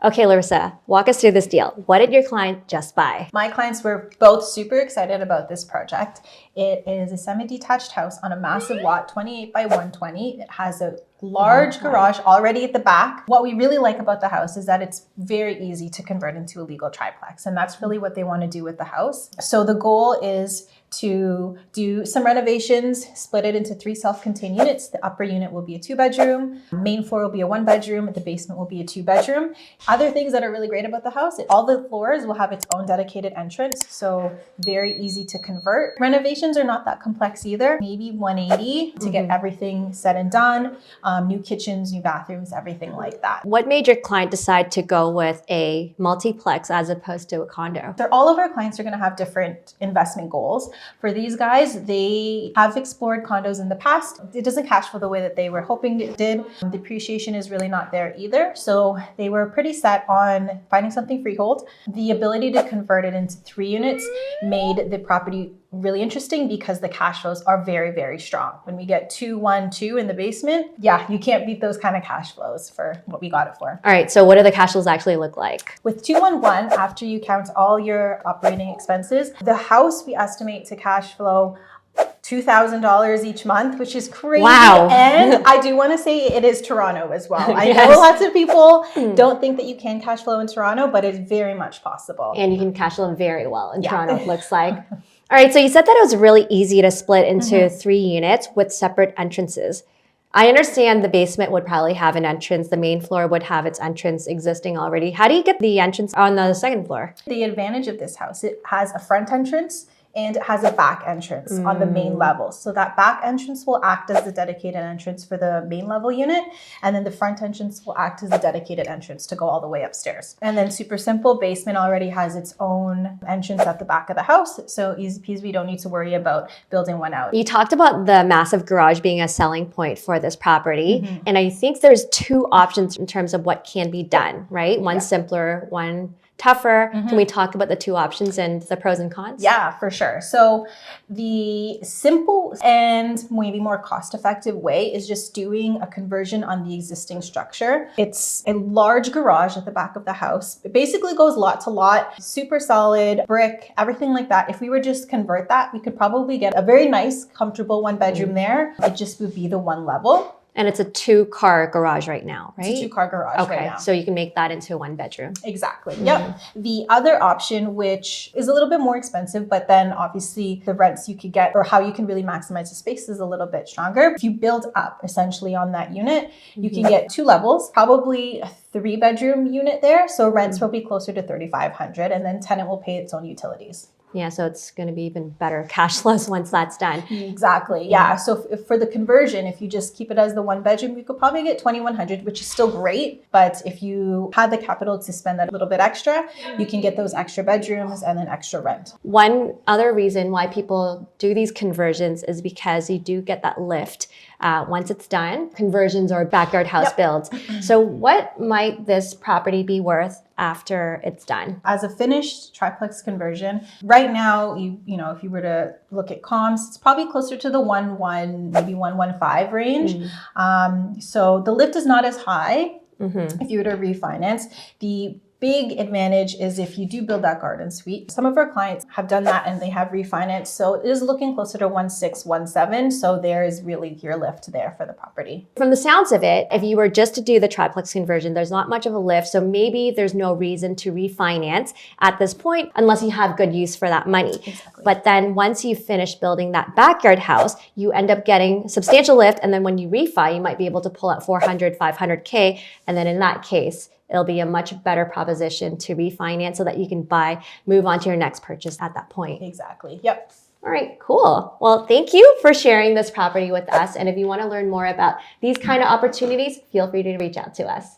Okay, Larissa, walk us through this deal. What did your client just buy? My clients were both super excited about this project. It is a semi-detached house on a massive lot, 28 by 120. It has a large garage already at the back. What we really like about the house is that it's very easy to convert into a legal triplex, and that's really what they want to do with the house. So the goal is to do some renovations, split it into 3 self-contained units. The upper unit will be a 2-bedroom, main floor will be a 1-bedroom, the basement will be a 2-bedroom. Other things that are really great about the house, all the floors will have its own dedicated entrance, so very easy to convert. Renovations are not that complex either, maybe 180 to get everything said and done. New kitchens, new bathrooms, everything like that. What made your client decide to go with a multiplex as opposed to a condo? So all of our clients are going to have different investment goals. For these guys, they have explored condos in the past. It doesn't cash flow the way that they were hoping it did. Depreciation is really not there either. So they were pretty set on finding something freehold. The ability to convert it into 3 units made the property really interesting because the cash flows are very, very strong. When we get 2, 1, 2 in the basement, yeah, you can't beat those kind of cash flows for what we got it for. All right, so what do the cash flows actually look like? With 211, after you count all your operating expenses, the house we estimate to cash flow $2,000 each month, which is crazy. Wow. And I do want to say it is Toronto as well. I know lots of people don't think that you can cash flow in Toronto, but it's very much possible. And you can cash flow very well in Toronto, it looks like. All right, so you said that it was really easy to split into 3 units with separate entrances. I understand the basement would probably have an entrance. The main floor would have its entrance existing already. How do you get the entrance on the second floor? The advantage of this house, it has a front entrance and it has a back entrance on the main level. So that back entrance will act as the dedicated entrance for the main level unit. And then the front entrance will act as the dedicated entrance to go all the way upstairs. And then super simple, basement already has its own entrance at the back of the house. So easy peasy, we don't need to worry about building one out. You talked about the massive garage being a selling point for this property. And I think there's 2 options in terms of what can be done, right? One simpler, one tougher. Can we talk about the 2 options and the pros and cons? Yeah, for sure. So the simple and maybe more cost-effective way is just doing a conversion on the existing structure. It's a large garage at the back of the house. It basically goes lot to lot, super solid, brick, everything like that. If we were just convert that, we could probably get a very nice, comfortable 1-bedroom there. It just would be the 1 level. And it's a 2-car garage right now, right? It's a 2-car garage right now. So you can make that into a 1-bedroom. Exactly. Yep. The other option, which is a little bit more expensive, but then obviously the rents you could get or how you can really maximize the space is a little bit stronger. If you build up essentially on that unit, you can get 2 levels, probably a 3-bedroom unit there. So rents will be closer to $3,500 and then tenant will pay its own utilities. Yeah, so it's going to be even better cash flows once that's done. Exactly. Yeah. So if for the conversion, if you just keep it as the 1-bedroom, you could probably get $2,100, which is still great. But if you had the capital to spend that little bit extra, you can get those extra bedrooms and then extra rent. One other reason why people do these conversions is because you do get that lift once it's done. Conversions or backyard house builds. So what might this property be worth after it's done? As a finished triplex conversion, right now, you know, if you were to look at comps, it's probably closer to the 1.1, maybe 1.15 range. So the lift is not as high if you were to refinance. The big advantage is if you do build that garden suite. Some of our clients have done that and they have refinanced. So it is looking closer to 1.6, 1.7. So there is really your lift there for the property. From the sounds of it, if you were just to do the triplex conversion, there's not much of a lift. So maybe there's no reason to refinance at this point unless you have good use for that money. Exactly. But then once you finish building that backyard house, you end up getting substantial lift. And then when you refi, you might be able to pull out 400, 500K. And then in that case, it'll be a much better proposition to refinance so that you can move on to your next purchase at that point. Exactly. Yep. All right, cool. Well, thank you for sharing this property with us. And if you want to learn more about these kind of opportunities, feel free to reach out to us.